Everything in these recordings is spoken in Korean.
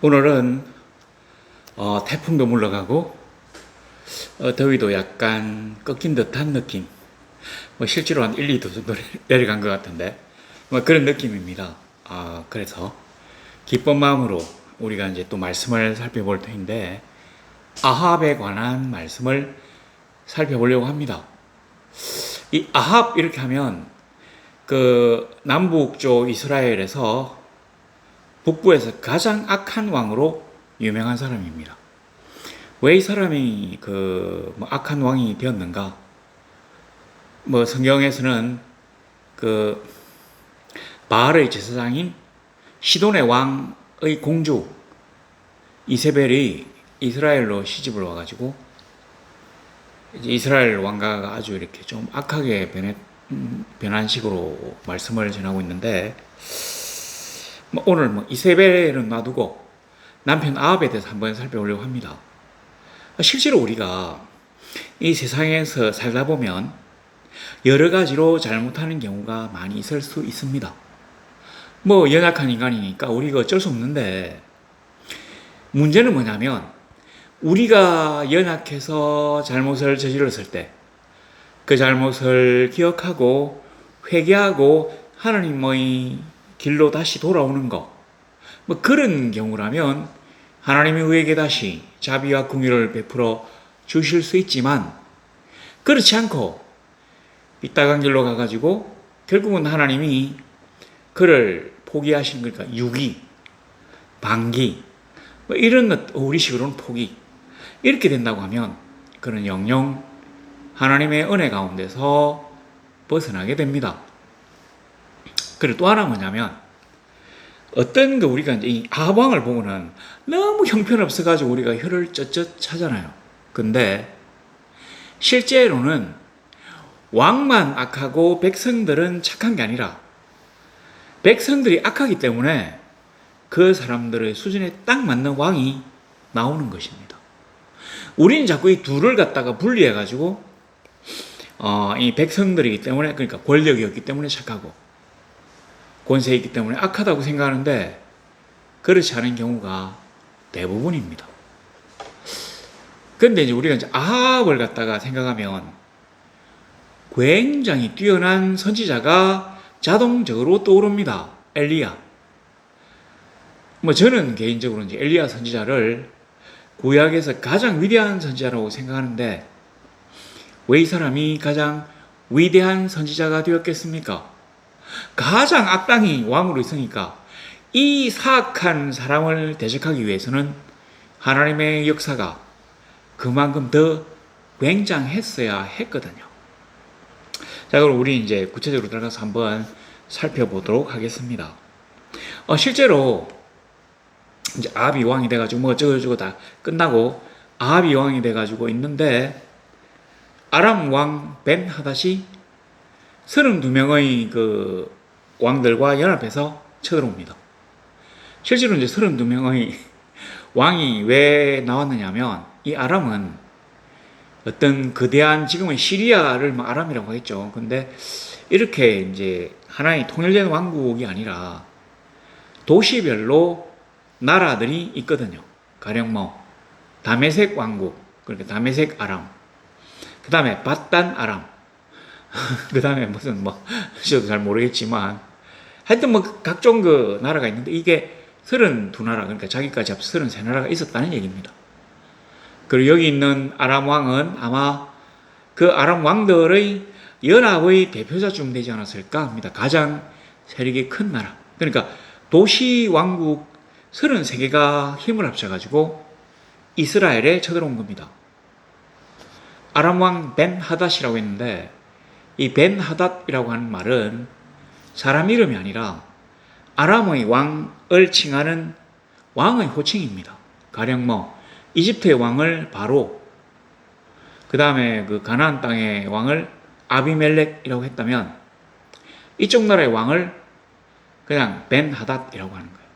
오늘은 태풍도 물러가고 더위도 약간 꺾인 듯한 느낌. 실제로 한 1, 2도 정도 내려간 것 같은데 그런 느낌입니다. 그래서 기쁜 마음으로 우리가 이제 또 말씀을 살펴볼 터인데 아합에 관한 말씀을 살펴보려고 합니다. 이 아합 이렇게 하면 그 남북쪽 이스라엘에서 북부에서 가장 악한 왕으로 유명한 사람입니다. 왜 이 사람이 악한 왕이 되었는가? 성경에서는 그 바알의 제사장인 시돈의 왕의 공주 이세벨이 이스라엘로 시집을 와가지고 이스라엘 왕가가 아주 이렇게 좀 악하게 변한 식으로 말씀을 전하고 있는데, 오늘 이세벨은 놔두고 남편 아합에 대해서 한번 살펴보려고 합니다. 실제로 우리가 이 세상에서 살다 보면 여러 가지로 잘못하는 경우가 많이 있을 수 있습니다. 연약한 인간이니까 우리가 어쩔 수 없는데, 문제는 뭐냐면 우리가 연약해서 잘못을 저질렀을 때 그 잘못을 기억하고 회개하고 하나님의 길로 다시 돌아오는 것, 그런 경우라면 하나님이 우리에게 다시 자비와 긍휼을 베풀어 주실 수 있지만, 그렇지 않고 빗다간 길로 가가지고 결국은 하나님이 그를 포기하신 거니까 유기, 방기, 이런 우리식으로는 포기, 이렇게 된다고 하면 그는 영영 하나님의 은혜 가운데서 벗어나게 됩니다. 그리고 또 하나 뭐냐면, 어떤 우리가 이제 이 아합 왕을 보고는 너무 형편없어가지고 우리가 혀를 쩌쩌 차잖아요. 근데 실제로는 왕만 악하고 백성들은 착한 게 아니라 백성들이 악하기 때문에 그 사람들의 수준에 딱 맞는 왕이 나오는 것입니다. 우리는 자꾸 이 둘을 갖다가 분리해가지고 이 백성들이기 때문에, 그러니까 권력이었기 때문에 착하고 권세이기 때문에 악하다고 생각하는데 그렇지 않은 경우가 대부분입니다. 그런데 이제 우리가 이제 아합을 갖다가 생각하면 굉장히 뛰어난 선지자가 자동적으로 떠오릅니다. 엘리야. 저는 개인적으로 이제 엘리야 선지자를 구약에서 가장 위대한 선지자라고 생각하는데, 왜 이 사람이 가장 위대한 선지자가 되었겠습니까? 가장 악당이 왕으로 있으니까 이 사악한 사람을 대적하기 위해서는 하나님의 역사가 그만큼 더 굉장했어야 했거든요. 자, 그럼 우리 이제 구체적으로 들어가서 한번 살펴보도록 하겠습니다. 실제로 이제 아합이 왕이 돼가지고 어쩌고저쩌고 다 끝나고 아합이 왕이 돼가지고 있는데, 아람 왕 벤 하닷이 32명의 그 왕들과 연합해서 쳐들어옵니다. 실제로 이제 32명의 왕이 왜 나왔느냐면, 이 아람은 어떤 거대한, 지금은 시리아를 아람이라고 하겠죠. 근데 이렇게 이제 하나의 통일된 왕국이 아니라 도시별로 나라들이 있거든요. 가령 다메섹 왕국, 그러니까 다메섹 아람, 그 다음에 바단 아람, 그 다음에 저도 잘 모르겠지만, 하여튼 각종 그 나라가 있는데, 이게 32나라, 그러니까 자기까지 합쳐 33나라가 있었다는 얘기입니다. 그리고 여기 있는 아람 왕은 아마 그 아람 왕들의 연합의 대표자쯤 되지 않았을까 합니다. 가장 세력이 큰 나라. 그러니까 도시 왕국 33개가 힘을 합쳐가지고 이스라엘에 쳐들어온 겁니다. 아람 왕 벤 하닷이라고 했는데, 이 벤 하닷이라고 하는 말은 사람 이름이 아니라 아람의 왕을 칭하는 왕의 호칭입니다. 가령 이집트의 왕을 바로, 그 다음에 그 가나안 땅의 왕을 아비멜렉이라고 했다면, 이쪽 나라의 왕을 그냥 벤 하닷이라고 하는 거예요.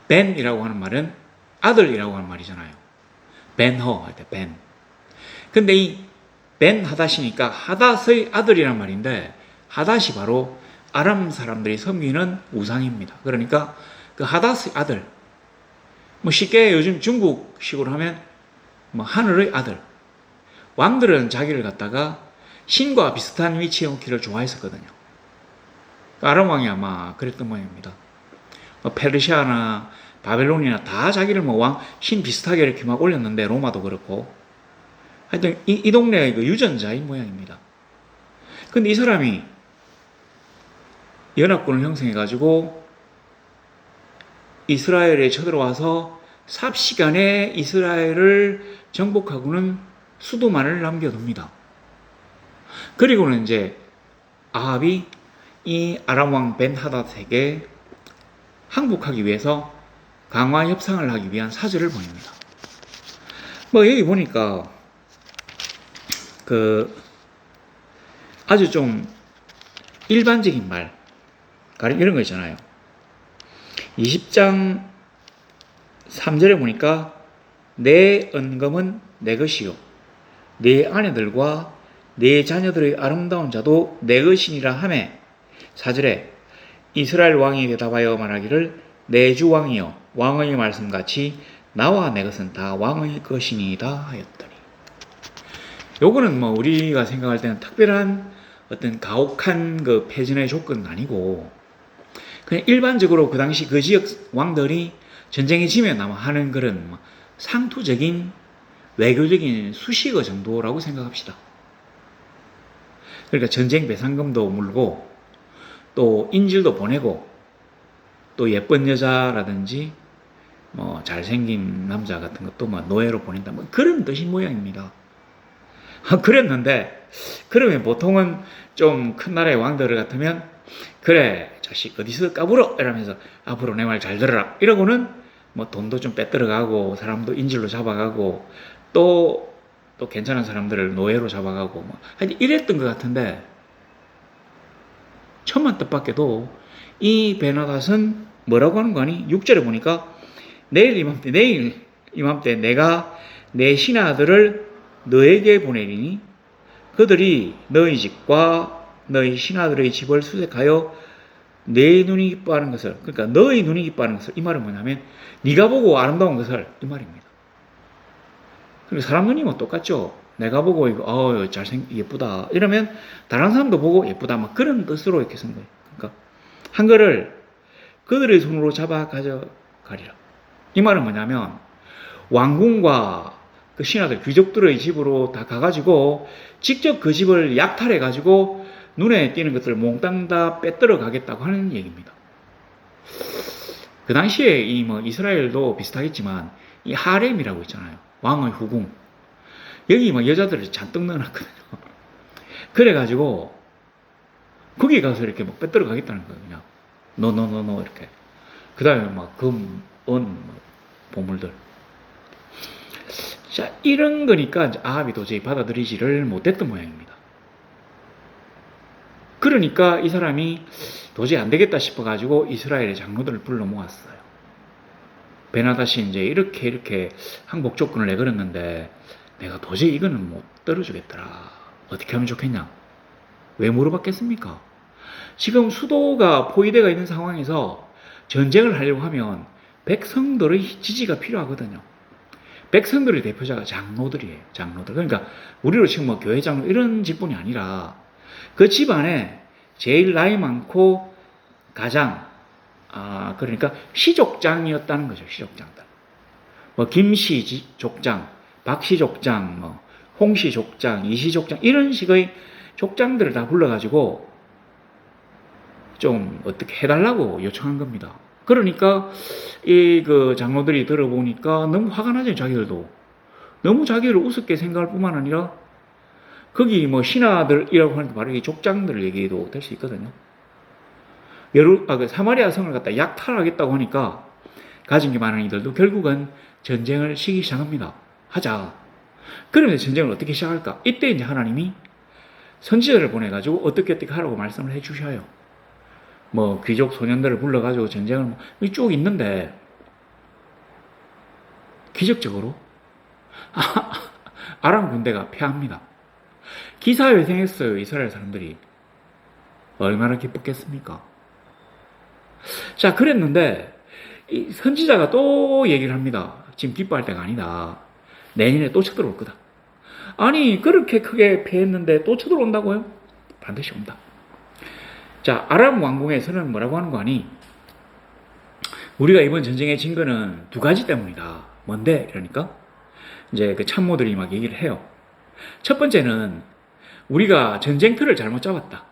벤이라고 하는 말은 아들이라고 하는 말이잖아요. 벤허 할 때 벤. 근데 이 벤 하닷이니까 하닷의 아들이란 말인데, 하닷이 바로 아람 사람들이 섬기는 우상입니다. 그러니까 그 하닷의 아들, 뭐 쉽게 요즘 중국식으로 하면 뭐 하늘의 아들. 왕들은 자기를 갖다가 신과 비슷한 위치에 놓기를 좋아했었거든요. 아람 왕이 아마 그랬던 모양입니다. 뭐 페르시아나 바벨론이나 다 자기를 뭐 왕, 신 비슷하게 이렇게 막 올렸는데 로마도 그렇고 하여튼 이 동네의 그 유전자인 모양입니다. 근데 이 사람이 연합군을 형성해가지고 이스라엘에 쳐들어와서 삽시간에 이스라엘을 정복하고는 수도만을 남겨둡니다. 그리고는 이제 아합이 이 아람 왕 벤하닷에게 항복하기 위해서 강화 협상을 하기 위한 사절을 보냅니다. 뭐 여기 보니까 그 아주 좀 일반적인 말, 가령 이런 거 있잖아요. 20장 3절에 보니까 내 언금은 내 것이요 내 아내들과 내 자녀들의 아름다운 자도 내 것이니라 하매 4절에 이스라엘 왕이 대답하여 말하기를 내 주 왕이여 왕의 말씀같이 나와 내 것은 다 왕의 것이니이다 하였더니, 요거는 뭐 우리가 생각할 때는 특별한 어떤 가혹한 그 패전의 조건은 아니고 그냥 일반적으로 그 당시 그 지역 왕들이 전쟁이 지면 아마 하는 그런 상투적인 외교적인 수식어 정도라고 생각합시다. 그러니까 전쟁 배상금도 물고 또 인질도 보내고 또 예쁜 여자라든지 뭐 잘생긴 남자 같은 것도 뭐 노예로 보낸다, 뭐 그런 뜻인 모양입니다. 그랬는데 그러면 보통은 좀 큰 나라의 왕들 같으면 그래 자식 어디서 까불어 이러면서 앞으로 내 말 잘 들어라 이러고는 뭐 돈도 좀 빼들어가고 사람도 인질로 잡아가고 또 괜찮은 사람들을 노예로 잡아가고 뭐 하여튼 이랬던 것 같은데, 천만 뜻밖에도 이 베나닷은 뭐라고 하는 거 아니? 6절에 보니까 내일 이맘때 내가 내 신하들을 너에게 보내리니 그들이 너희 집과 너희 신하들의 집을 수색하여 내 눈이 기뻐하는 것을, 그러니까 너희 눈이 기뻐하는 것을, 이 말은 뭐냐면 네가 보고 아름다운 것을, 이 말입니다. 그리고 사람 눈이 뭐 똑같죠. 내가 보고 이거 예쁘다 이러면 다른 사람도 보고 예쁘다 막 그런 뜻으로 이렇게 쓴 거예요. 그러니까 한글을 그들의 손으로 잡아 가져가리라. 이 말은 뭐냐면 왕궁과 그 신하들 귀족들의 집으로 다 가가지고 직접 그 집을 약탈해가지고 눈에 띄는 것들을 몽땅 다 빼들어 가겠다고 하는 얘기입니다. 그 당시에 이 뭐 이스라엘도 비슷하겠지만 이 하렘이라고 있잖아요. 왕의 후궁. 여기 막 여자들을 잔뜩 넣어놨거든요. 그래가지고 거기 가서 이렇게 막 빼들어 가겠다는 거예요. 그냥 노 이렇게. 그 다음에 막 금, 은, 보물들. 자, 이런 거니까 이제 아합이 도저히 받아들이지를 못했던 모양입니다. 그러니까 이 사람이 도저히 안 되겠다 싶어가지고 이스라엘의 장로들을 불러 모았어요. 베나닷이 이제 이렇게 항복 조건을 내걸었는데 내가 도저히 이거는 못 들어주겠더라. 어떻게 하면 좋겠냐? 왜 물어봤겠습니까? 지금 수도가 포위되어 있는 상황에서 전쟁을 하려고 하면 백성들의 지지가 필요하거든요. 백성들의 대표자가 장로들이에요. 장로들. 그러니까 우리로 치면 뭐 교회 장로 이런 직분이 아니라 그 집안에 제일 나이 많고 가장 그러니까 시족장이었다는 거죠. 시족장들. 뭐 김씨 족장, 박씨 족장, 뭐 홍씨 족장, 이씨 족장 이런 식의 족장들을 다 불러가지고 좀 어떻게 해달라고 요청한 겁니다. 그러니까 이 그 장로들이 들어보니까 너무 화가 나죠. 자기들도 너무 자기를 우습게 생각할 뿐만 아니라 거기 뭐 신하들이라고 하는 게 바로 이 족장들 얘기도 될 수 있거든요. 그 사마리아 성을 갖다 약탈하겠다고 하니까 가진 게 많은 이들도 결국은 전쟁을 시기 시작합니다. 하자. 그러면 전쟁을 어떻게 시작할까? 이때 이제 하나님이 선지자를 보내가지고 어떻게 하라고 말씀을 해주셔요. 뭐 귀족 소년들을 불러가지고 전쟁을 쭉 있는데 기적적으로 아람 군대가 패합니다. 기사회생했어요. 이스라엘 사람들이. 얼마나 기뻤겠습니까? 자, 그랬는데 이 선지자가 또 얘기를 합니다. 지금 기뻐할 때가 아니다. 내년에 또 쳐들어올 거다. 아니, 그렇게 크게 패했는데 또 쳐들어온다고요? 반드시 온다. 자, 아람 왕궁에서는 뭐라고 하는 거 아니? 우리가 이번 전쟁에 진 거는 두 가지 때문이다. 뭔데? 그러니까 이제 그 참모들이 막 얘기를 해요. 첫 번째는 우리가 전쟁터를 잘못 잡았다.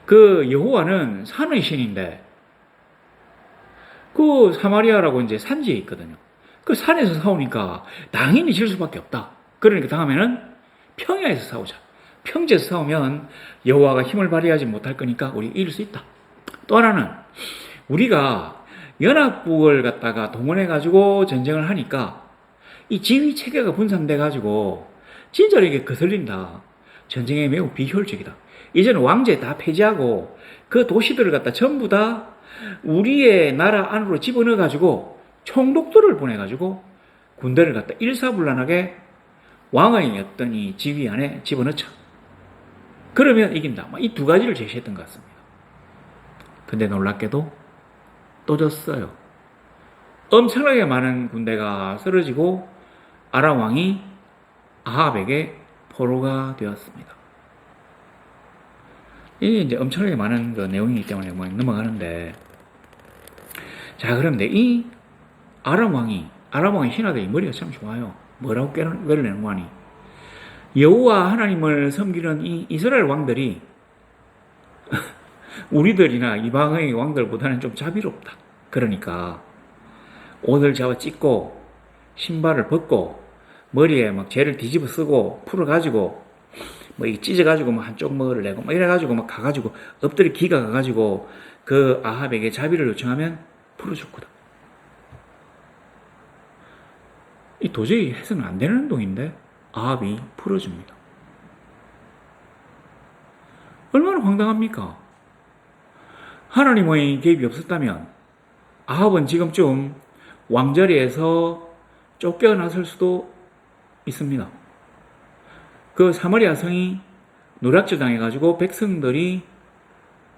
그 여호와는 산의 신인데 그 사마리아라고 이제 산지에 있거든요. 그 산에서 싸우니까 당연히 질 수밖에 없다. 그러니까 다음에는 평야에서 싸우자. 평지에서 싸우면 여호와가 힘을 발휘하지 못할 거니까 우리 이길 수 있다. 또 하나는 우리가 연합국을 갖다가 동원해가지고 전쟁을 하니까 이 지휘 체계가 분산돼가지고 진짜로 이게 거슬린다. 전쟁에 매우 비효율적이다. 이제는 왕제 다 폐지하고 그 도시들을 갖다 전부 다 우리의 나라 안으로 집어넣어가지고 총독들을 보내가지고 군대를 갖다 일사불란하게 왕의 어떤 이 지휘 안에 집어넣자. 그러면 이긴다. 이 두 가지를 제시했던 것 같습니다. 근데 놀랍게도 또 졌어요. 엄청나게 많은 군대가 쓰러지고 아람 왕이 아합에게 포로가 되었습니다. 이게 이제 엄청나게 많은 그 내용이기 때문에 뭐 넘어가는데, 자, 그런데 이 아람 왕이 신하들이 머리가 참 좋아요. 뭐라고 꾀를 내는 거 아니? 여호와 하나님을 섬기는 이 이스라엘 왕들이 우리들이나 이방의 왕들보다는 좀 자비롭다. 그러니까 옷을 잡아 찢고 신발을 벗고 머리에 막 재를 뒤집어 쓰고 풀어가지고 뭐 이 찢어가지고 뭐 한쪽 머리를 내고 뭐 이래가지고 막 가가지고 엎드려 기가 가가지고 그 아합에게 자비를 요청하면 풀어줄 거다. 이 도저히 해서는 안 되는 행동인데 아합이 풀어줍니다. 얼마나 황당합니까? 하나님의 개입이 없었다면 아합은 지금쯤 왕자리에서 쫓겨났을 수도 있습니다. 그 사마리아 성이 노략질 당해가지고 백성들이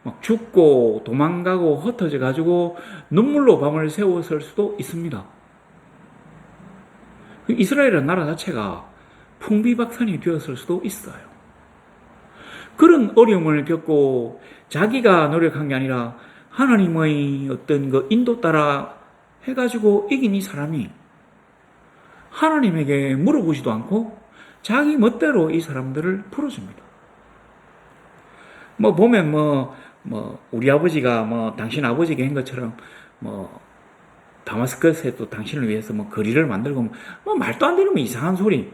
막 죽고 도망가고 흩어져가지고 눈물로 밤을 새웠을 수도 있습니다. 이스라엘이라는 나라 자체가 풍비박산이 되었을 수도 있어요. 그런 어려움을 겪고 자기가 노력한 게 아니라 하나님의 어떤 그 인도 따라 해가지고 이긴 이 사람이 하나님에게 물어보지도 않고 자기 멋대로 이 사람들을 풀어줍니다. 뭐 보면 우리 아버지가 당신 아버지가 한 것처럼 다마스커스에 또 당신을 위해서 거리를 만들고 말도 안 되는 이상한 소리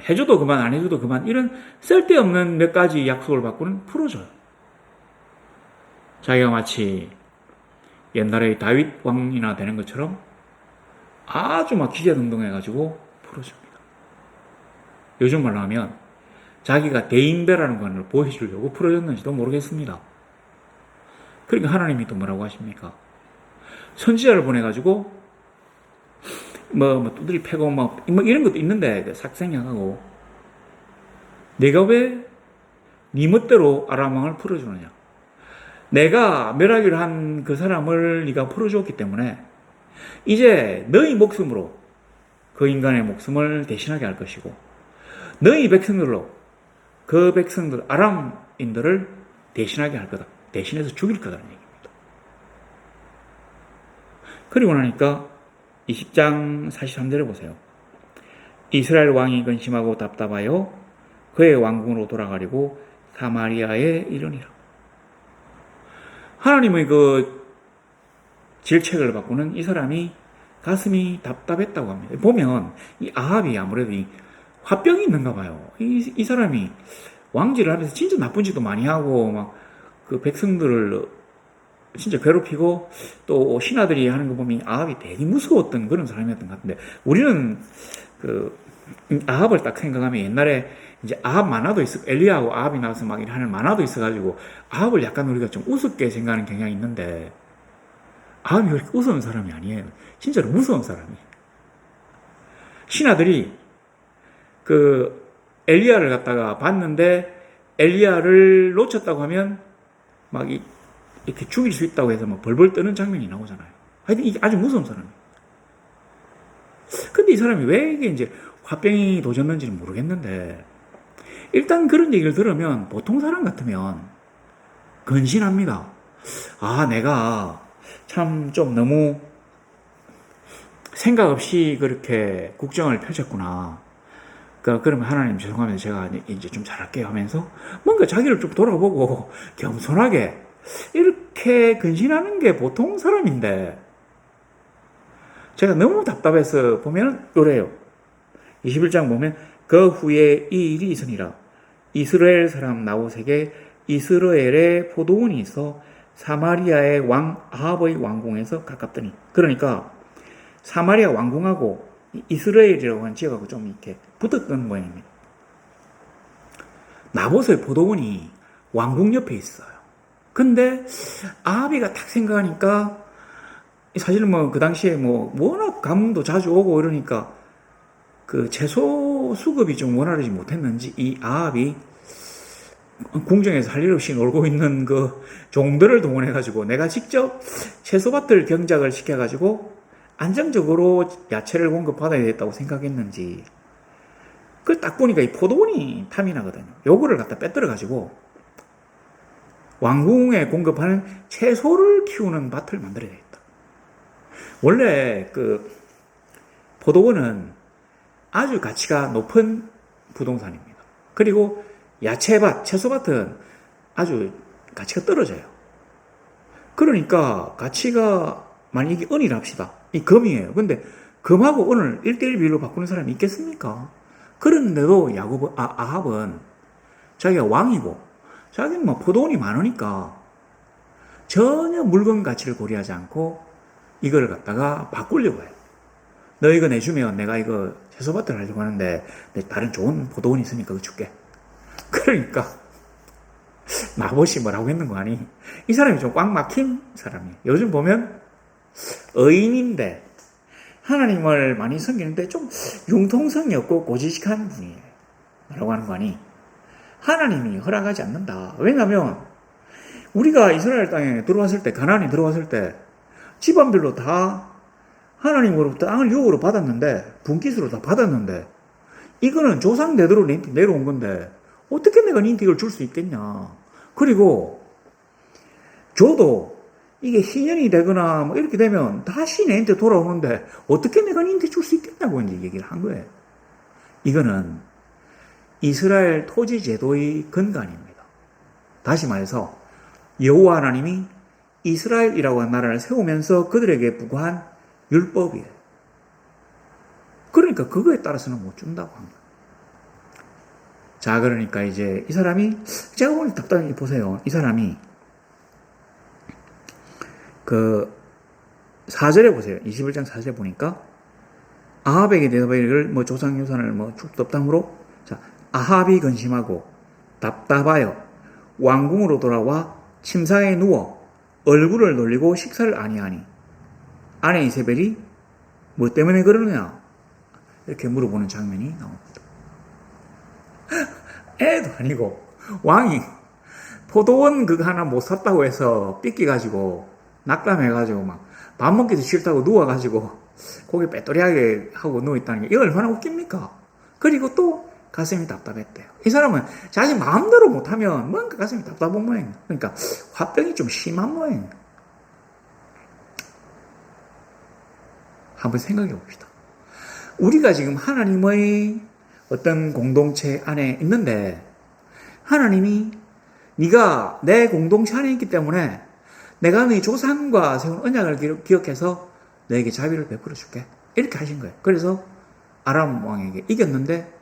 해줘도 그만 안 해줘도 그만 이런 쓸데없는 몇 가지 약속을 받고는 풀어줘요. 자기가 마치 옛날에 다윗 왕이나 되는 것처럼 아주 막 기재등등해가지고 풀어줍니다. 요즘 말로 하면 자기가 대인배라는 걸 보여주려고 풀어줬는지도 모르겠습니다. 그러니까 하나님이 또 뭐라고 하십니까? 선지자를 보내가지고 두드리 패고 이런 것도 있는데 삭생양하고 내가 왜 네 멋대로 아람 왕을 풀어주느냐? 내가 멸하기로 한 그 사람을 네가 풀어줬기 때문에 이제 너희 목숨으로 그 인간의 목숨을 대신하게 할 것이고 너희 백성들로 그 백성들 아람인들을 대신하게 할 거다. 대신해서 죽일 거다는 얘기입니다. 그리고 나니까 20장 43절에 보세요. 이스라엘 왕이 근심하고 답답하여 그의 왕궁으로 돌아가려고 사마리아에 이르니라. 하나님의 그 질책을 받고는 이 사람이 가슴이 답답했다고 합니다. 보면 이 아합이 아무래도 이 화병이 있는가 봐요. 이 사람이 왕질을 하면서 진짜 나쁜 짓도 많이 하고 그 백성들을 진짜 괴롭히고 또 신하들이 하는 거 보면 아합이 되게 무서웠던 그런 사람이었던 것 같은데 우리는 그 아합을 딱 생각하면 옛날에 이제 아합 만화도 있어 엘리야하고 아합이 나와서 막 하는 만화도 있어가지고 아합을 약간 우리가 좀 우습게 생각하는 경향이 있는데 아합이 그렇게 우스운 사람이 아니에요. 진짜로 무서운 사람이에요. 신하들이 그 엘리야를 갖다가 봤는데 엘리야를 놓쳤다고 하면 이렇게 죽일 수 있다고 해서 벌벌 떠는 장면이 나오잖아요. 하여튼 이게 아주 무서운 사람이에요. 근데 이 사람이 왜 이게 이제 화병이 도졌는지는 모르겠는데, 일단 그런 얘기를 들으면 보통 사람 같으면 근신합니다. 아, 내가 참 좀 너무 생각 없이 그렇게 국정을 펼쳤구나. 그러면 하나님 죄송합니다. 제가 이제 좀 잘할게요 하면서 뭔가 자기를 좀 돌아보고 겸손하게 이렇게 근신하는 게 보통 사람인데, 제가 너무 답답해서 보면 요래요. 21장 보면 그 후에 이 일이 있으니라. 이스라엘 사람 나봇에게 이스라엘의 포도원이 있어 사마리아의 왕 아합의 왕궁에서 가깝더니. 그러니까 사마리아 왕궁하고 이스라엘이라고 하는 지역하고 좀 이렇게 붙었던 모양입니다. 나봇의 포도원이 왕궁 옆에 있어요. 근데 아합이가 딱 생각하니까, 사실은 뭐 그 당시에 뭐 워낙 가뭄도 자주 오고 이러니까 그 채소 수급이 좀 원활하지 못했는지 이 아합이 궁정에서 할 일 없이 놀고 있는 그 종들을 동원해가지고 내가 직접 채소밭을 경작을 시켜가지고 안정적으로 야채를 공급받아야 됐다고 생각했는지, 그걸 딱 보니까 이 포도원이 탐이 나거든요. 요거를 갖다 빼들어가지고 왕궁에 공급하는 채소를 키우는 밭을 만들어야 되겠다. 원래 그 포도원은 아주 가치가 높은 부동산입니다. 그리고 야채밭, 채소밭은 아주 가치가 떨어져요. 그러니까 가치가, 만약 이게 은이랍시다. 이 금이에요. 근데 금하고 은을 1대1 비율로 바꾸는 사람이 있겠습니까? 그런데도 아합은 자기가 왕이고 자기는 뭐 포도원이 많으니까 전혀 물건 가치를 고려하지 않고 이걸 갖다가 바꾸려고 해요. 너 이거 내주면 내가 이거 채소밭을 하려고 하는데 다른 좋은 포도원이 있으니까 그거 줄게. 그러니까 나봇이 뭐라고 했는 거 아니? 이 사람이 좀 꽉 막힌 사람이에요. 요즘 보면 의인인데 하나님을 많이 섬기는데 좀 융통성이 없고 고지식한 분이에요. 뭐라고 하는 거 아니? 하나님이 허락하지 않는다. 왜냐하면 우리가 이스라엘 땅에 들어왔을 때, 가나안에 들어왔을 때 집안별로 다 하나님으로부터 땅을 유업으로 받았는데, 분깃으로 다 받았는데, 이거는 조상 대대로 내려온 건데 어떻게 내가 인택을 줄 수 있겠냐. 그리고 줘도 이게 희년이 되거나 뭐 이렇게 되면 다시 내한테 돌아오는데 어떻게 내가 인택 줄 수 있겠냐고 이제 얘기를 한 거예요. 이거는 이스라엘 토지 제도의 근간입니다. 다시 말해서 여호와 하나님이 이스라엘이라고 하는 나라를 세우면서 그들에게 부과한 율법이에요. 그러니까 그거에 따라서는 못 준다고 합니다. 자, 그러니까 이제 이 사람이, 제가 오늘 답답히 보세요. 이 사람이 그 4절에 보세요. 21장 4절에 보니까 아합에게 대답하기를 뭐 조상유산을 뭐 줄도 없다므로, 자, 아합이 근심하고 답답하여 왕궁으로 돌아와 침상에 누워 얼굴을 돌리고 식사를 아니하니 아내 이세벨이 뭐 때문에 그러느냐 이렇게 물어보는 장면이 나옵니다. 애도 아니고 왕이 포도원 그거 하나 못 샀다고 해서 삐끼가지고 낙담해가지고 막 밥 먹기도 싫다고 누워가지고 고개 빼또리하게 하고 누워있다는 게 이거 얼마나 웃깁니까? 그리고 또 가슴이 답답했대요. 이 사람은 자기 마음대로 못하면 뭔가 가슴이 답답한 모양. 그러니까 화병이 좀 심한 모양. 한번 생각해 봅시다. 우리가 지금 하나님의 어떤 공동체 안에 있는데 하나님이 네가 내 공동체 안에 있기 때문에 내가 네 조상과 세운 언약을 기억해서 너에게 자비를 베풀어 줄게. 이렇게 하신 거예요. 그래서 아람 왕에게 이겼는데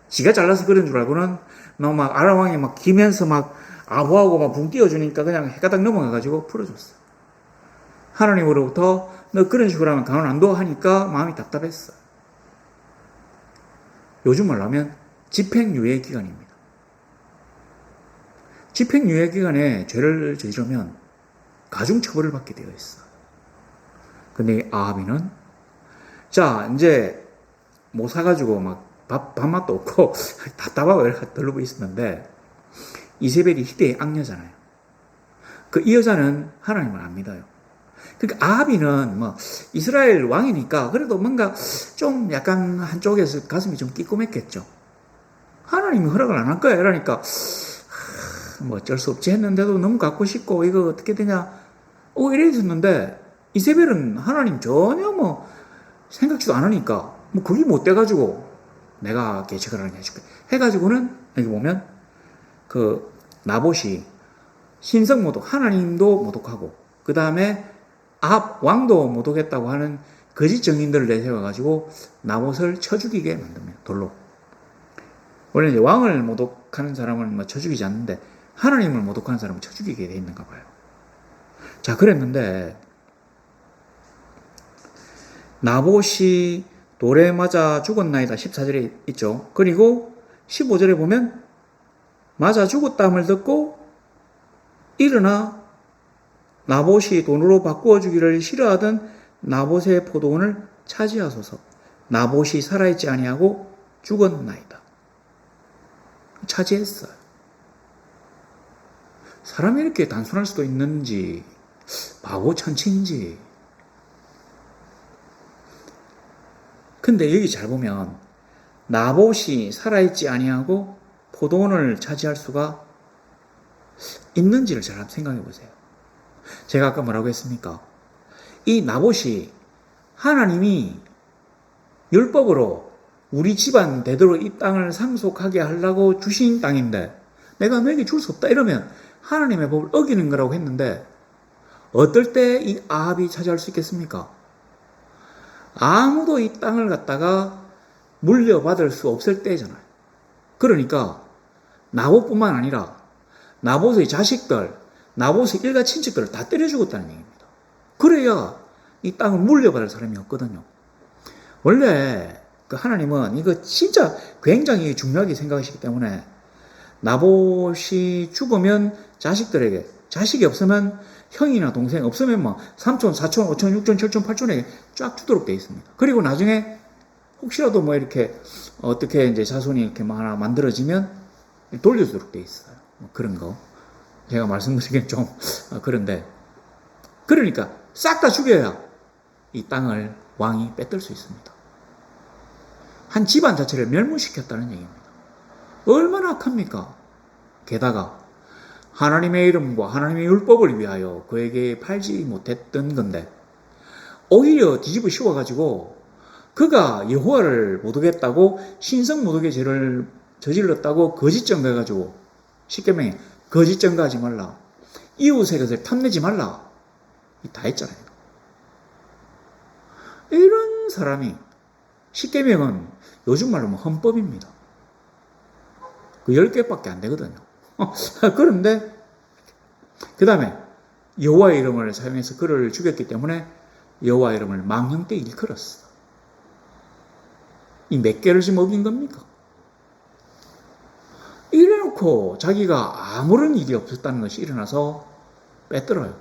지가 잘나서 그런 줄 알고는 막 아람 왕이 막 기면서 막 아부하고 막 붕 띄워주니까 그냥 해가닥 넘어가가지고 풀어줬어. 하나님으로부터 너 그런 식으로 하면 가만 안 둬 하니까 마음이 답답했어. 요즘 말로 하면 집행유예 기간입니다. 집행유예 기간에 죄를 저지르면 가중처벌을 받게 되어 있어. 근데 아합이는 자 이제 뭐 사가지고 막 밥맛도 없고 답답하고 이렇게 떨고 있었는데 이세벨이 희대의 악녀잖아요. 이 여자는 하나님을 안 믿어요. 그러니까 아합이는 뭐 이스라엘 왕이니까 그래도 뭔가 좀 약간 한쪽에서 가슴이 좀 끼꾸맸겠죠. 하나님이 허락을 안 할 거야. 이러니까 뭐 어쩔 수 없지 했는데도 너무 갖고 싶고 이거 어떻게 되냐 이래 있었는데 이세벨은 하나님 전혀 뭐 생각지도 않으니까 뭐 그게 못 돼가지고 내가 계책을 하나 해줄게 해가지고는 여기 보면 그 나봇이 신성 모독 하나님도 모독하고 그 다음에 아합 왕도 모독했다고 하는 거짓 증인들을 내세워가지고 나봇을 쳐 죽이게 만듭니다. 돌로. 원래 이제 왕을 모독하는 사람은 뭐 쳐 죽이지 않는데 하나님을 모독하는 사람은 쳐 죽이게 돼 있는가 봐요. 자, 그랬는데 나봇이 돌에 맞아 죽었나이다 14절에 있죠. 그리고 15절에 보면 맞아 죽었다함을 듣고 일어나 나봇이 돈으로 바꾸어 주기를 싫어하던 나봇의 포도원을 차지하소서. 나봇이 살아있지 아니하고 죽었나이다. 차지했어요. 사람이 이렇게 단순할 수도 있는지 바보 천치인지. 근데 여기 잘 보면 나봇이 살아있지 아니하고 포도원을 차지할 수가 있는지를 잘 생각해 보세요. 제가 아까 뭐라고 했습니까? 이 나봇이 하나님이 율법으로 우리 집안 대대로 이 땅을 상속하게 하려고 주신 땅인데 내가 너에게 줄 수 없다 이러면 하나님의 법을 어기는 거라고 했는데 어떨 때 이 아합이 차지할 수 있겠습니까? 아무도 이 땅을 갖다가 물려받을 수 없을 때잖아요. 그러니까 나봇뿐만 아니라 나봇의 자식들, 나봇의 일가 친척들을 다 때려 죽었다는 얘기입니다. 그래야 이 땅을 물려받을 사람이 없거든요. 원래 그 하나님은 이거 진짜 굉장히 중요하게 생각하시기 때문에 나봇이 죽으면 자식들에게, 자식이 없으면 형이나 동생, 없으면 뭐 삼촌, 사촌, 오촌, 육촌, 칠촌, 팔촌에게 쫙 주도록 되어 있습니다. 그리고 나중에 혹시라도 뭐 이렇게 어떻게 이제 자손이 이렇게 뭐 하나 만들어지면 돌려주도록 되어 있어요. 뭐 그런 거. 제가 말씀드리기엔 좀 그런데. 그러니까 싹 다 죽여야 이 땅을 왕이 뺏을 수 있습니다. 한 집안 자체를 멸무시켰다는 얘기입니다. 얼마나 악합니까? 게다가 하나님의 이름과 하나님의 율법을 위하여 그에게 팔지 못했던 건데 오히려 뒤집어 씌워가지고 그가 여호와를 모독했다고 신성 모독의 죄를 저질렀다고 거짓 증거해가지고 십계명에 거짓 증거하지 말라, 이웃의 것을 탐내지 말라 다 했잖아요. 이런 사람이 십계명은 요즘 말로 뭐 헌법입니다. 그 10개밖에 안 되거든요. 그런데 그 다음에 여호와의 이름을 사용해서 그를 죽였기 때문에 여호와의 이름을 망령되이 일컬었어. 이 몇 개를 지금 어긴 겁니까? 이래놓고 자기가 아무런 일이 없었다는 것이 일어나서 빼들어요.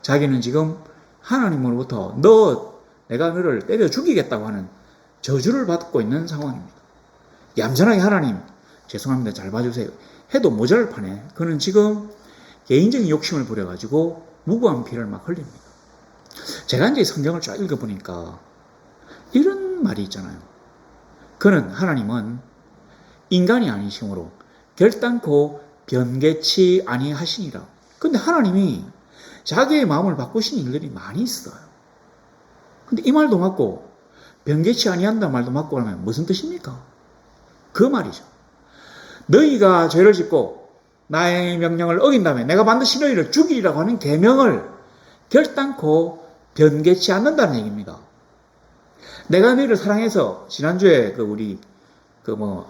자기는 지금 하나님으로부터 내가 너를 때려 죽이겠다고 하는 저주를 받고 있는 상황입니다. 얌전하게 하나님 죄송합니다 잘 봐주세요 해도 모자랄 판에 그는 지금 개인적인 욕심을 부려가지고 무고한 피를 막 흘립니다. 제가 이제 성경을 쫙 읽어보니까 이런 말이 있잖아요. 그는 하나님은 인간이 아니시므로 결단코 변개치 아니하시니라. 근데 하나님이 자기의 마음을 바꾸신 일들이 많이 있어요. 근데 이 말도 맞고 변개치 아니한다 말도 맞고 하면 무슨 뜻입니까? 그 말이죠. 너희가 죄를 짓고 나의 명령을 어긴다면 내가 반드시 너희를 죽이리라고 하는 계명을 결단코 변개치 않는다는 얘기입니다. 내가 너희를 사랑해서 지난주에 우리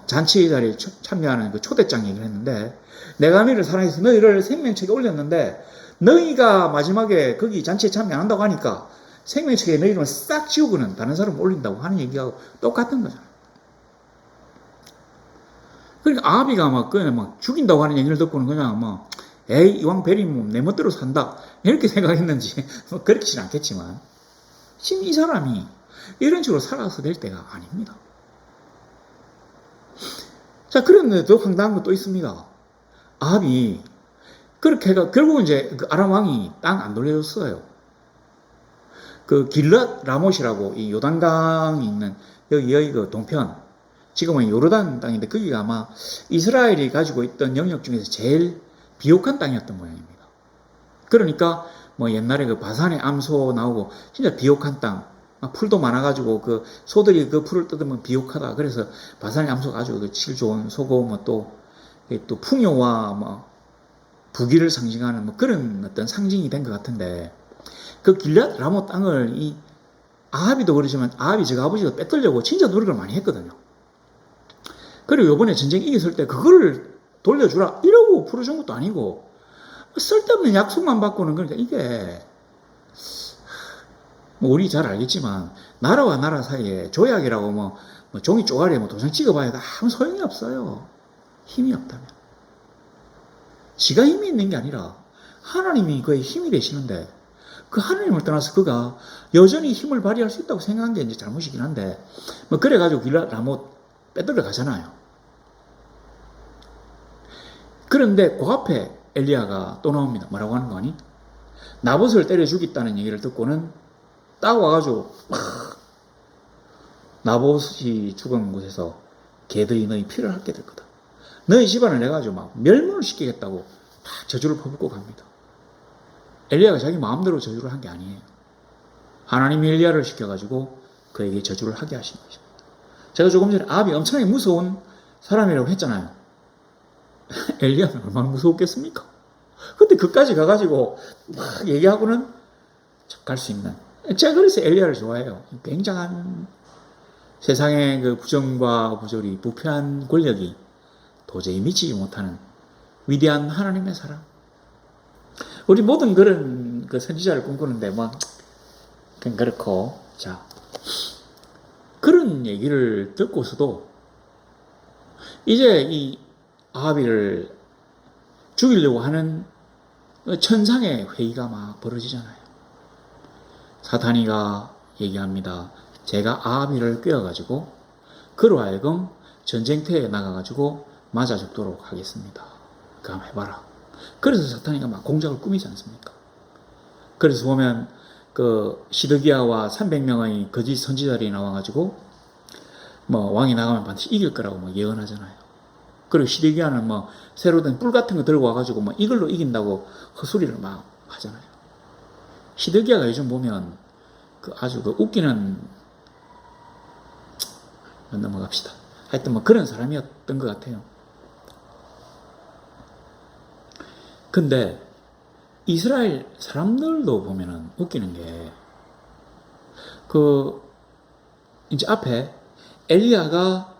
잔치 자리에 참여하는 초대장 얘기를 했는데 내가 너희를 사랑해서 너희를 생명책에 올렸는데 너희가 마지막에 거기 잔치에 참여 안 한다고 하니까 생명책에 너희 이름을 싹 지우고는 다른 사람을 올린다고 하는 얘기하고 똑같은 거잖아요. 그러니까 아합이가 막 죽인다고 하는 얘기를 듣고는 그냥 에이 이왕 베리면 내 멋대로 산다 이렇게 생각했는지 그렇지는 않겠지만 지금 이 사람이 이런 식으로 살아서 될 때가 아닙니다. 자, 그런데 더 황당한 것도 있습니다. 아합이 그렇게 해가 결국은 이제 그 아람 왕이 땅 안 돌려줬어요. 그 길랏 라못이라고 이 요단강이 있는 여기 그 동편, 지금은 요르단 땅인데 거기가 아마 이스라엘이 가지고 있던 영역 중에서 제일 비옥한 땅이었던 모양입니다. 그러니까 뭐 옛날에 그 바산의 암소 나오고 진짜 비옥한 땅, 풀도 많아가지고 그 소들이 그 풀을 뜯으면 비옥하다. 그래서 바산의 암소가 아주 그 질 좋은 소고 뭐 또 풍요와 뭐 부귀를 상징하는 뭐 그런 어떤 상징이 된 것 같은데, 그 길랏 라못 땅을 이 아합이도 그러지만 아합이 저 아버지가 뺏으려고 진짜 노력을 많이 했거든요. 그리고 이번에 전쟁 이겼을 때 그거를 돌려주라 이러고 풀어준 것도 아니고 쓸데없는 약속만 받고는, 그러니까 이게 뭐 우리 잘 알겠지만 나라와 나라 사이에 조약이라고 뭐 종이 쪼가리에 뭐 도장 찍어봐야 아무 소용이 없어요. 힘이 없다면. 지가 힘이 있는 게 아니라 하나님이 그의 힘이 되시는데, 그 하나님을 떠나서 그가 여전히 힘을 발휘할 수 있다고 생각한 게 이제 잘못이긴 한데, 뭐 그래가지고 길랏 라못 빼들어 가잖아요. 그런데 그 앞에 엘리야가 또 나옵니다. 뭐라고 하는 거 아니? 나봇을 때려 죽였다는 얘기를 듣고는 딱 와가지고 나봇이 죽은 곳에서 개들이 너희 피를 핥게 될 거다. 너희 집안을 내가지고 막 멸문을 시키겠다고 막 저주를 퍼붓고 갑니다. 엘리야가 자기 마음대로 저주를 한 게 아니에요. 하나님이 엘리야를 시켜가지고 그에게 저주를 하게 하신 것입니다. 제가 조금 전에 아합이 엄청나게 무서운 사람이라고 했잖아요. 엘리야는 얼마나 무서웠겠습니까? 근데 그까지 가가지고 막 얘기하고는 갈 수 있는. 제가 그래서 엘리야를 좋아해요. 굉장한 세상의 그 부정과 부조리, 부패한 권력이 도저히 미치지 못하는 위대한 하나님의 사람. 우리 모든 그런 그 선지자를 꿈꾸는데 뭐 그냥 그렇고, 자, 그런 얘기를 듣고서도 이제 이 아합이를 죽이려고 하는 천상의 회의가 막 벌어지잖아요. 사탄이가 얘기합니다. 제가 아합이를 꿰어가지고 그로 하여금 전쟁터에 나가가지고 맞아 죽도록 하겠습니다. 그 한번 해봐라. 그래서 사탄이가 막 공작을 꾸미지 않습니까? 그래서 보면 그 시드기야와 300명의 거짓 선지자들이 나와가지고 뭐 왕이 나가면 반드시 이길 거라고 뭐 예언하잖아요. 그리고 시드기야는 뭐 새로 된 뿔 같은 거 들고 와가지고 뭐 이걸로 이긴다고 헛소리를 막 하잖아요. 시드기야가 요즘 보면 그 아주 그 웃기는, 넘어갑시다. 하여튼 뭐 그런 사람이었던 것 같아요. 근데 이스라엘 사람들도 보면은 웃기는 게, 그 이제 앞에 엘리야가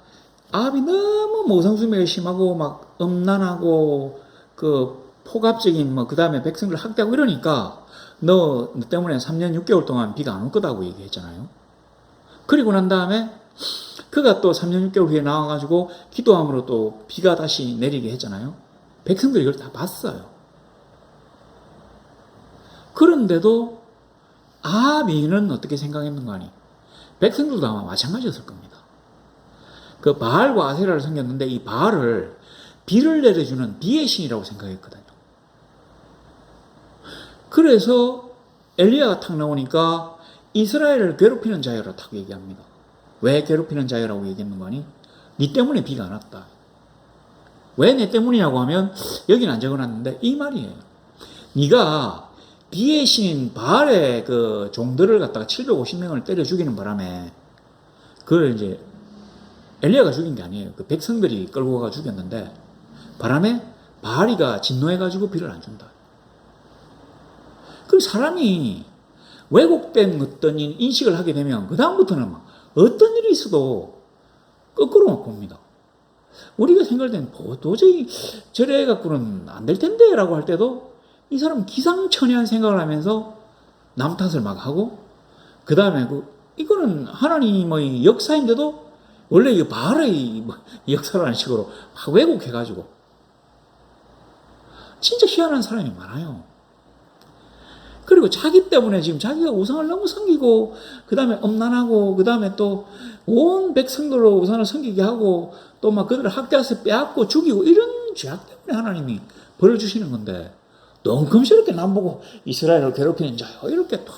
아합이 너무 모성수매가 심하고 막 음란하고 그 폭압적인 뭐 그 다음에 백성들 학대하고 이러니까 너 때문에 3년 6개월 동안 비가 안 올 거다고 얘기했잖아요. 그리고 난 다음에 그가 또 3년 6개월 후에 나와가지고 기도함으로 또 비가 다시 내리게 했잖아요. 백성들이 이걸 다 봤어요. 그런데도 아합이는 어떻게 생각했는가 하니, 백성들도 아마 마찬가지였을 겁니다. 그 바알과 아세라를 섬겼는데 이 바알을 비를 내려주는 비의 신이라고 생각했거든요. 그래서 엘리야가 탁 나오니까 이스라엘을 괴롭히는 자여라 탁 얘기합니다. 왜 괴롭히는 자여라고 얘기했는가 하니, 니 때문에 비가 안 왔다. 왜 내 때문이냐고 하면 여기는 안 적어놨는데 이 말이에요. 니가 비의 신인 바알의 그 종들을 갖다가 750명을 때려 죽이는 바람에, 그걸 이제 엘리야가 죽인 게 아니에요. 그 백성들이 끌고 가 죽였는데 바람에 바알이가 진노해가지고 비를 안 준다. 그 사람이 왜곡된 어떤 인식을 하게 되면 그 다음부터는 막 어떤 일이 있어도 거꾸로 봅니다. 우리가 생각할 때는 도저히 저래 갖고는 안 될 텐데 라고 할 때도 이 사람은 기상천외한 생각을 하면서 남 탓을 막 하고, 그 다음에 이거는 하나님의 역사인데도 원래 이 바알의 역사라는 식으로 막 왜곡해가지고, 진짜 희한한 사람이 많아요. 그리고 자기 때문에 지금 자기가 우상을 너무 섬기고, 그 다음에 엄난하고, 그 다음에 또 온 백성들로 우상을 섬기게 하고, 또 막 그들을 학대해서 빼앗고 죽이고, 이런 죄악 때문에 하나님이 벌을 주시는 건데, 넌금스럽게 남보고 이스라엘을 괴롭히는 자요, 이렇게 또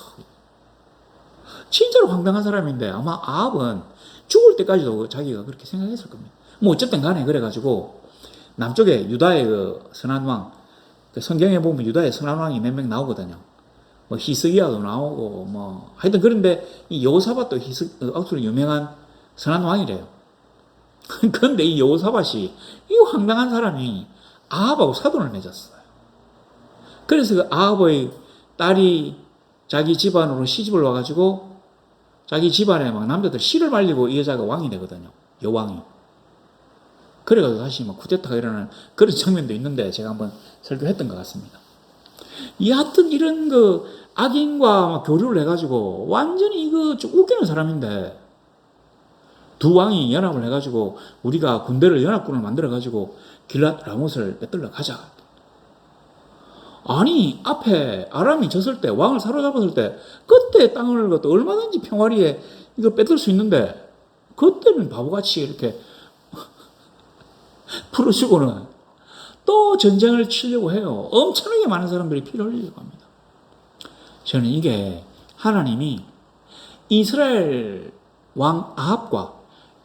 진짜로 황당한 사람인데 아마 아합은 죽을 때까지도 자기가 그렇게 생각했을 겁니다. 뭐 어쨌든 간에 그래가지고 남쪽에 유다의 그 선한 왕, 그 성경에 보면 유다의 선한 왕이 몇 명 나오거든요. 뭐 히스기야도 나오고 뭐 하여튼 그런데 이 여호사밧도 억수로 유명한 선한 왕이래요. 그런데 이 여호사밧이 이 황당한 사람이 아합하고 사돈을 맺었어요. 그래서 그 아합의 딸이 자기 집안으로 시집을 와가지고 자기 집안에 막 남자들 씨를 말리고 이 여자가 왕이 되거든요. 여왕이. 그래가지고 다시 막 쿠데타가 일어나는 그런 장면도 있는데 제가 한번 설교했던 것 같습니다. 여하튼 이런 그 악인과 교류를 해가지고 완전히 이거 좀 웃기는 사람인데 두 왕이 연합을 해가지고 우리가 군대를 연합군을 만들어가지고 길랏 라못을 빼들러 가자. 아니 앞에 아람이 졌을 때 왕을 사로잡았을 때 그때 땅을 갖다 얼마든지 평화리에 이거 뺏을 수 있는데 그때는 바보같이 이렇게 풀어주고는 또 전쟁을 치려고 해요. 엄청나게 많은 사람들이 피를 흘리려고 합니다. 저는 이게 하나님이 이스라엘 왕 아합과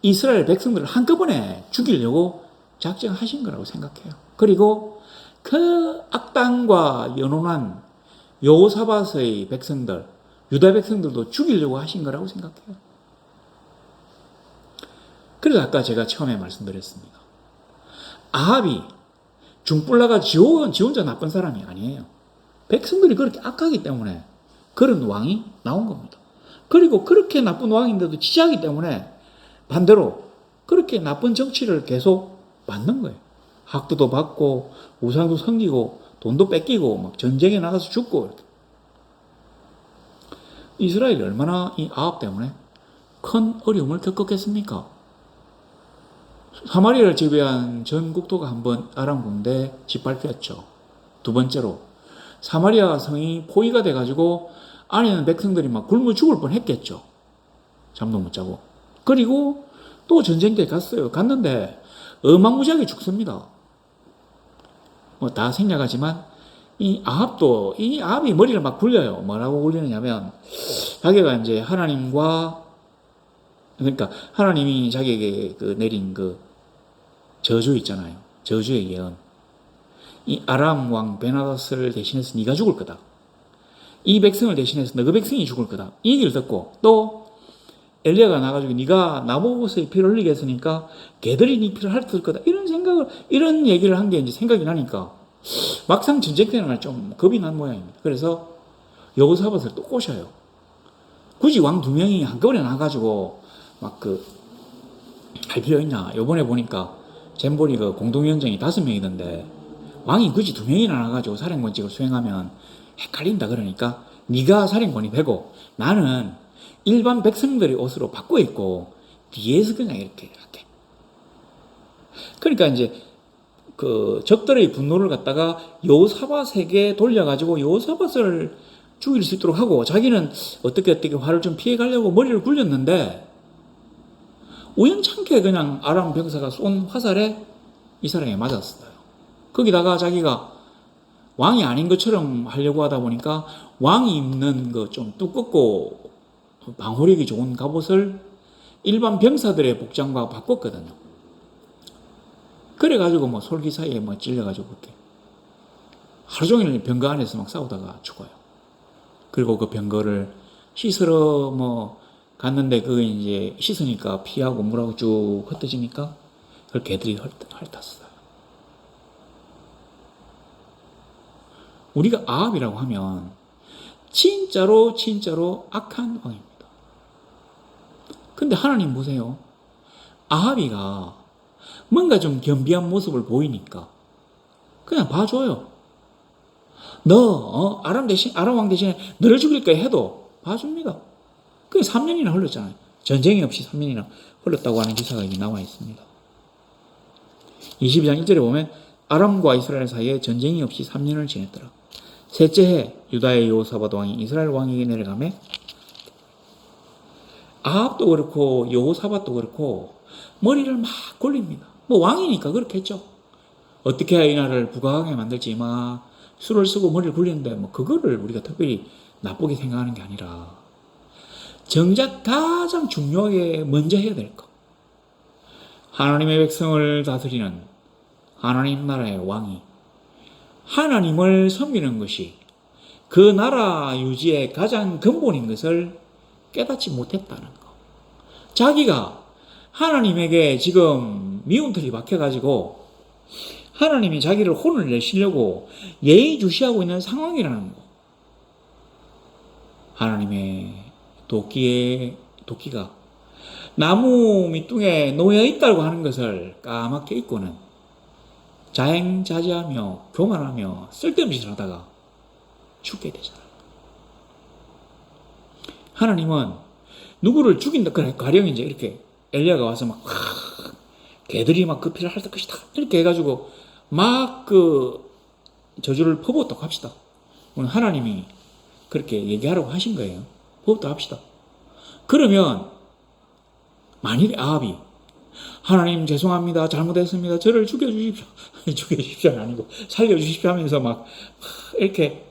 이스라엘 백성들을 한꺼번에 죽이려고 작정하신 거라고 생각해요. 그리고 그 악당과 연혼한 여호사밧의 백성들, 유다 백성들도 죽이려고 하신 거라고 생각해요. 그래서 아까 제가 처음에 말씀드렸습니다. 아합이 중불나가 지 혼자 나쁜 사람이 아니에요. 백성들이 그렇게 악하기 때문에 그런 왕이 나온 겁니다. 그리고 그렇게 나쁜 왕인데도 지지하기 때문에 반대로 그렇게 나쁜 정치를 계속 받는 거예요. 학도도 받고 우상도 섬기고 돈도 뺏기고 막 전쟁에 나가서 죽고 이렇게. 이스라엘이 얼마나 이 아합 때문에 큰 어려움을 겪었겠습니까? 사마리아를 지배한 전 국토가 한번 아람 군대에 짓밟혔죠. 두 번째로 사마리아 성이 포위가 돼가지고 안에 있는 백성들이 막 굶어 죽을 뻔했겠죠. 잠도 못 자고. 그리고 또 전쟁터에 갔어요. 갔는데 어마무지하게 죽습니다. 뭐 다 생략하지만 이 아합이 머리를 막 굴려요. 뭐라고 굴리느냐면 자기가 이제 하나님과 그러니까 하나님이 자기에게 그 내린 그 저주 있잖아요. 저주의 예언. 이 아람 왕 베나다스를 대신해서 네가 죽을 거다. 이 백성을 대신해서 너그 백성이 죽을 거다. 이 얘기를 듣고 또 엘리야가 나가지고 네가 나보고서의 피를 흘리게 했으니까 걔들이 네 피를 핥을 거다. 이런 얘기를 한 게 이제 생각이 나니까 막상 전쟁 때는 좀 겁이 난 모양입니다. 그래서 여호사밧을 또 꼬셔요. 굳이 왕 두 명이 한꺼번에 나가지고 막 할 필요 있냐. 요번에 보니까 잼보리 그 공동위원장이 5명이던데 왕이 굳이 2명이나 나가지고 사령관직을 수행하면 헷갈린다. 그러니까 네가 사령관이 되고 나는 일반 백성들의 옷으로 바꿔 입고 뒤에서 그냥 이렇게 할게. 그러니까 이제 그 적들의 분노를 갖다가 여호사밧에게 돌려가지고 여호사밧을 죽일 수 있도록 하고 자기는 어떻게 화를 좀 피해가려고 머리를 굴렸는데 우연찮게 그냥 아람 병사가 쏜 화살에 이 사람이 맞았어요. 거기다가 자기가 왕이 아닌 것처럼 하려고 하다 보니까 왕이 입는 그 좀 두껍고 방호력이 좋은 갑옷을 일반 병사들의 복장과 바꿨거든요. 그래가지고 뭐 솔기 사이에 뭐 찔려가지고 그렇게 하루 종일 병거 안에서 막 싸우다가 죽어요. 그리고 그 병거를 씻으러 뭐 갔는데 그게 이제 씻으니까 피하고 물하고 쭉 흩어지니까 그걸 개들이 핥았어요. 우리가 아합이라고 하면 진짜로 악한 왕입니다. 근데 하나님 보세요. 아합이가 뭔가 좀 겸비한 모습을 보이니까 그냥 봐줘요. 너 아람 왕 대신에 너를 죽일 거야 해도 봐줍니다. 그게 3년이나 흘렀잖아요. 전쟁이 없이 3년이나 흘렀다고 하는 기사가 여기 나와 있습니다. 22장 1절에 보면 아람과 이스라엘 사이에 전쟁이 없이 3년을 지냈더라. 셋째 해 유다의 여호사밧 왕이 이스라엘 왕에게 내려가매 아합도 그렇고 여호사밧도 그렇고 머리를 막 굴립니다. 뭐 왕이니까 그렇겠죠. 어떻게 해야 이 나라를 부강하게 만들지 막 수를 쓰고 머리를 굴리는데 뭐 그거를 우리가 특별히 나쁘게 생각하는 게 아니라 정작 가장 중요하게 먼저 해야 될 것. 하나님의 백성을 다스리는 하나님 나라의 왕이 하나님을 섬기는 것이 그 나라 유지의 가장 근본인 것을 깨닫지 못했다는 것. 자기가 하나님에게 지금 미움털이 박혀가지고 하나님이 자기를 혼을 내시려고 예의주시하고 있는 상황이라는 것. 하나님의 도끼가 나무 밑둥에 놓여 있다고 하는 것을 까맣게 잊고는 자행자제하며 교만하며 쓸데없는 짓을 하다가 죽게 되잖아요. 하나님은 누구를 죽인다, 가령 이제 이렇게 엘리야가 와서 막 개들이 막 그 피를 할 것이다 이렇게 해가지고 막 그 저주를 퍼붓다고 합시다. 오늘 하나님이 그렇게 얘기하라고 하신 거예요. 퍼붓다 합시다. 그러면 만일에 아합이 하나님 죄송합니다, 잘못했습니다, 저를 죽여주십시오, 죽여주십시오는 아니고 살려주십시오 하면서 막 이렇게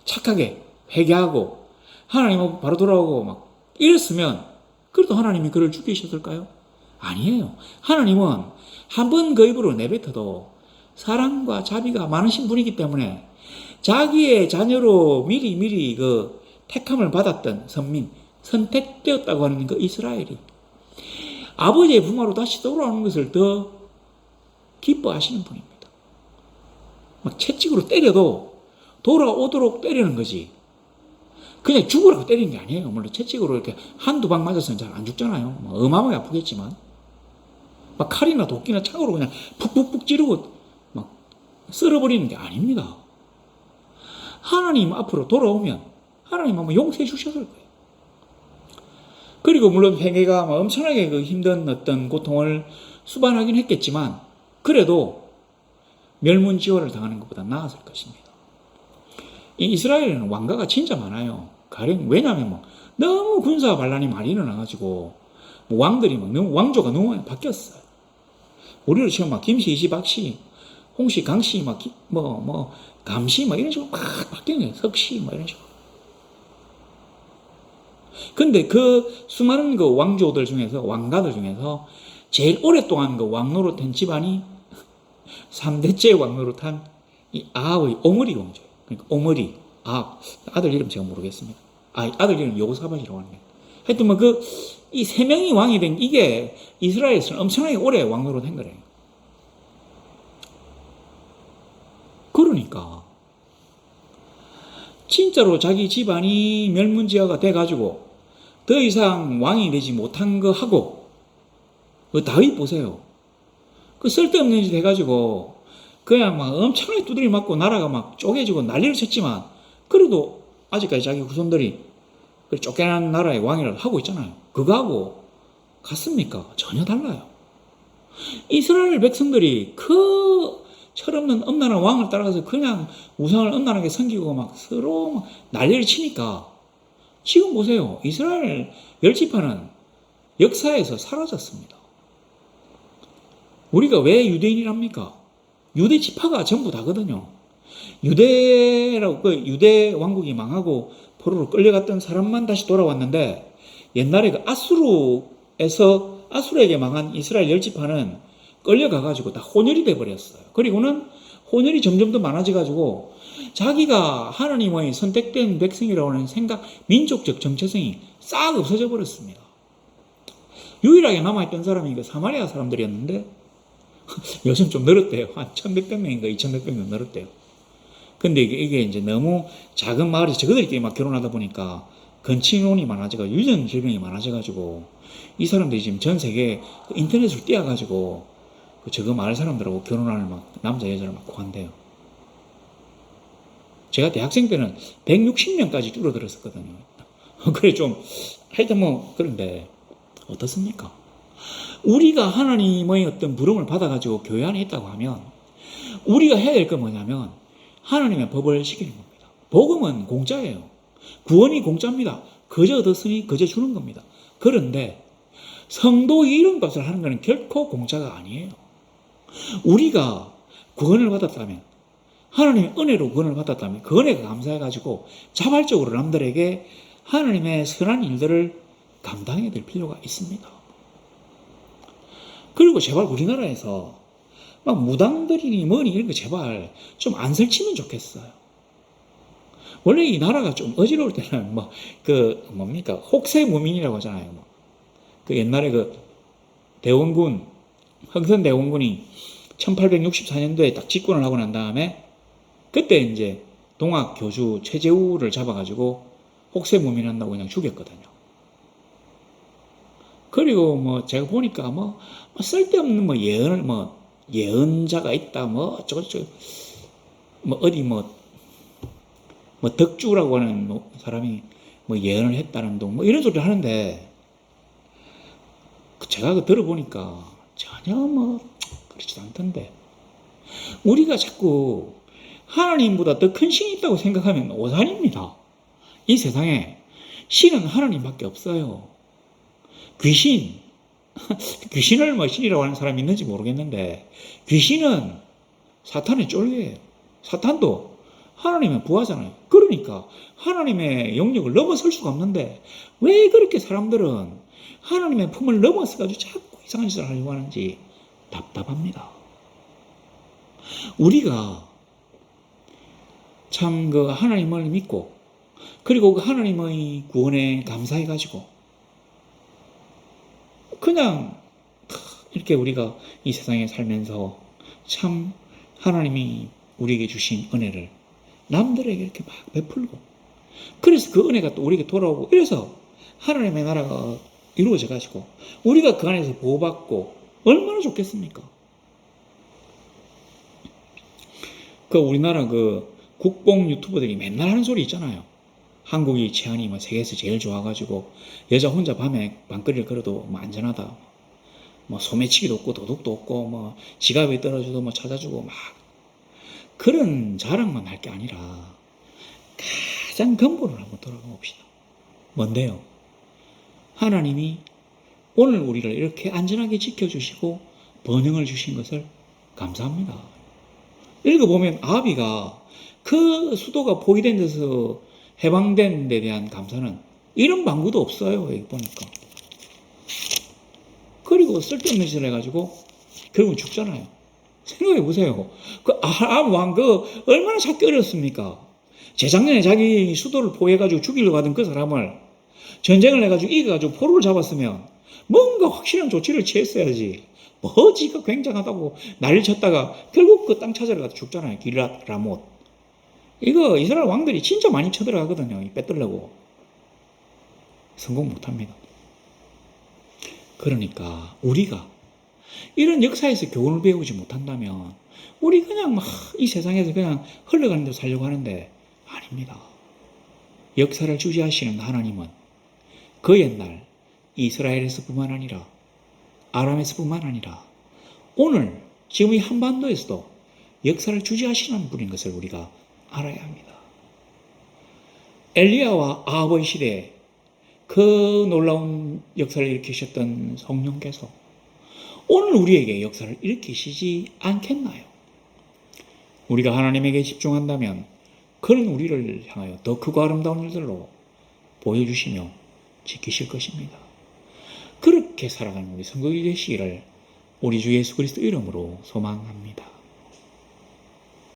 착하게 회개하고 하나님 바로 돌아오고 막 이랬으면 그래도 하나님이 그를 죽이셨을까요? 아니에요. 하나님은 한 번 그 입으로 내뱉어도 사랑과 자비가 많으신 분이기 때문에 자기의 자녀로 미리 그 택함을 받았던 선민, 선택되었다고 하는 그 이스라엘이 아버지의 부마로 다시 돌아오는 것을 더 기뻐하시는 분입니다. 막 채찍으로 때려도 돌아오도록 때리는 거지. 그냥 죽으라고 때리는 게 아니에요. 물론 채찍으로 이렇게 한두 방 맞았으면 잘 안 죽잖아요. 어마어마하게 아프겠지만. 막 칼이나 도끼나 창으로 그냥 푹푹푹 찌르고 막 쓸어버리는 게 아닙니다. 하나님 앞으로 돌아오면 하나님 아마 용서해 주셨을 거예요. 그리고 물론 회개가 엄청나게 그 힘든 어떤 고통을 수반하긴 했겠지만 그래도 멸문지화를 당하는 것보다 나았을 것입니다. 이 이스라엘에는 왕가가 진짜 많아요. 가령 왜냐하면 뭐 너무 군사 반란이 많이 일어나가지고 뭐 왕들이 막 너무 왕조가 너무 많이 바뀌었어요. 우리로 치면 막 김씨, 이씨, 박씨, 홍씨, 강씨, 막 감씨 막 이런 식으로 막 바뀌는 거예요. 석씨 막 이런 식으로. 근데 그 수많은 그 왕조들 중에서 왕가들 중에서 제일 오랫동안 그 왕노릇 한 집안이 3대째 왕노릇 한 이 아합의 오므리 왕조예요. 그러니까 오므리, 아합. 아들 이름 제가 모르겠습니다. 아들 이름 여호사밧이라고 합니다. 하여튼 뭐 이 세 명이 왕이 된 이게 이스라엘에서는 엄청나게 오래 왕노릇 한 거래요. 그러니까 진짜로 자기 집안이 멸문지화가 돼가지고 더 이상 왕이 되지 못한 거 하고 그 다윗 보세요. 그 쓸데없는 짓 해가지고 그냥 막 엄청나게 두드려 맞고 나라가 막 쪼개지고 난리를 쳤지만 그래도 아직까지 자기 후손들이 쫓겨난 나라의 왕이라고 하고 있잖아요. 그거하고 같습니까? 전혀 달라요. 이스라엘 백성들이 그 철없는 엄난한 왕을 따라가서 그냥 우상을 엄난하게 섬기고 막 서로 막 난리를 치니까 지금 보세요. 이스라엘 10지파는 역사에서 사라졌습니다. 우리가 왜 유대인이랍니까? 유대 지파가 전부 다거든요. 유대 왕국이 망하고 포로로 끌려갔던 사람만 다시 돌아왔는데 옛날에 그 아수르에게 망한 이스라엘 10지파는 끌려가가지고 다 혼혈이 돼버렸어요. 그리고는 혼혈이 점점 더 많아져가지고 자기가 하나님의 선택된 백성이라고 하는 생각, 민족적 정체성이 싹 없어져 버렸습니다. 유일하게 남아있던 사람이 그 사마리아 사람들이었는데 요즘 좀 늘었대요. 한 1100몇 명인가 2100명 늘었대요. 근데 이게 이제 너무 작은 마을에서 저거들끼리 막 결혼하다 보니까 건친혼이 많아져가지고 유전 질병이 많아져가지고 이 사람들이 지금 전 세계 인터넷으로 뛰어가지고 저거 마을 사람들하고 결혼하는 막 남자 여자를 막 구한대요. 제가 대학생 때는 160명까지 줄어들었었거든요. 그래 좀 하여튼 뭐 그런데 어떻습니까? 우리가 하나님의 어떤 부름을 받아가지고 교회 안에 있다고 하면 우리가 해야 될 건 뭐냐면 하나님의 법을 지키는 겁니다. 복음은 공짜예요. 구원이 공짜입니다. 거저 얻었으니 거저 주는 겁니다. 그런데 성도의 이름값을 하는 것은 결코 공짜가 아니에요. 우리가 구원을 받았다면 하나님의 은혜로 구원을 받았다면 그 은혜가 감사해가지고 자발적으로 남들에게 하나님의 선한 일들을 감당해야 될 필요가 있습니다. 그리고 제발 우리나라에서 막 무당들이니 뭐니 이런 거 제발 좀 안 설치면 좋겠어요. 원래 이 나라가 좀 어지러울 때는 뭐 그 뭡니까 혹세무민이라고 하잖아요. 그 옛날에 그 대원군 흥선대원군이 1864년도에 딱 집권을 하고 난 다음에 그때 이제 동학 교주 최재우를 잡아가지고 혹세무민한다고 그냥 죽였거든요. 그리고 뭐 제가 보니까 뭐 쓸데없는 뭐 예언을 뭐 예언자가 있다 뭐 어쩌고저쩌고 뭐 어디 뭐 덕주라고 하는 뭐 사람이 뭐 예언을 했다는 둥 뭐 이런 소리를 하는데 제가 그 들어보니까 전혀 뭐 그렇지도 않던데 우리가 자꾸 하나님보다 더 큰 신이 있다고 생각하면 오산입니다. 이 세상에 신은 하나님밖에 없어요. 귀신을 뭐 신이라고 하는 사람이 있는지 모르겠는데 귀신은 사탄의 쫄개예요. 사탄도 하나님의 부하잖아요. 그러니까 하나님의 영역을 넘어설 수가 없는데 왜 그렇게 사람들은 하나님의 품을 넘어서가지고 자꾸 이상한 짓을 하려고 하는지 답답합니다. 우리가 참 그 하나님을 믿고 그리고 그 하나님의 구원에 감사해가지고 그냥 이렇게 우리가 이 세상에 살면서 참 하나님이 우리에게 주신 은혜를 남들에게 이렇게 막 베풀고 그래서 그 은혜가 또 우리에게 돌아오고 이래서 하나님의 나라가 이루어져 가지고 우리가 그 안에서 보호받고 얼마나 좋겠습니까? 그 우리나라 그 국뽕 유튜버들이 맨날 하는 소리 있잖아요. 한국이治安이 뭐 세계에서 제일 좋아가지고 여자 혼자 밤에 밤거리를 걸어도 뭐 안전하다. 뭐 소매치기도 없고 도둑도 없고 뭐 지갑에 떨어져도 뭐 찾아주고 막 그런 자랑만 할 게 아니라 가장 근본을 한번 돌아가 봅시다. 뭔데요? 하나님이 오늘 우리를 이렇게 안전하게 지켜주시고 번영을 주신 것을 감사합니다. 읽어보면 아합이가 그 수도가 포위된 데서 해방된 데 대한 감사는 이런 방구도 없어요. 여기 보니까. 그리고 쓸데없는 짓을 해가지고 결국 죽잖아요. 생각해보세요. 그 아합 왕 그 얼마나 찾기 어렵습니까? 재작년에 자기 수도를 포위해가지고 죽이려고 하던 그 사람을 전쟁을 해가지고 이겨가지고 포로를 잡았으면 뭔가 확실한 조치를 취했어야지. 뭐 지가 굉장하다고 난리 쳤다가 결국 그 땅 찾으러 가서 죽잖아요. 길랏 라못. 이거 이스라엘 왕들이 진짜 많이 쳐들어가거든요. 뺏들려고. 성공 못합니다. 그러니까 우리가 이런 역사에서 교훈을 배우지 못한다면 우리 그냥 막 이 세상에서 그냥 흘러가는 대로 살려고 하는데 아닙니다. 역사를 주재하시는 하나님은 그 옛날 이스라엘에서뿐만 아니라 아람에서뿐만 아니라 오늘 지금 이 한반도에서도 역사를 주재하시는 분인 것을 우리가 알아야 합니다. 엘리야와 아합의 시대에 그 놀라운 역사를 일으키셨던 성령께서 오늘 우리에게 역사를 일으키시지 않겠나요? 우리가 하나님에게 집중한다면 그는 우리를 향하여 더 크고 아름다운 일들로 보여주시며 지키실 것입니다. 그렇게 살아가는 우리 성도들이 되시기를 우리 주 예수 그리스도 이름으로 소망합니다.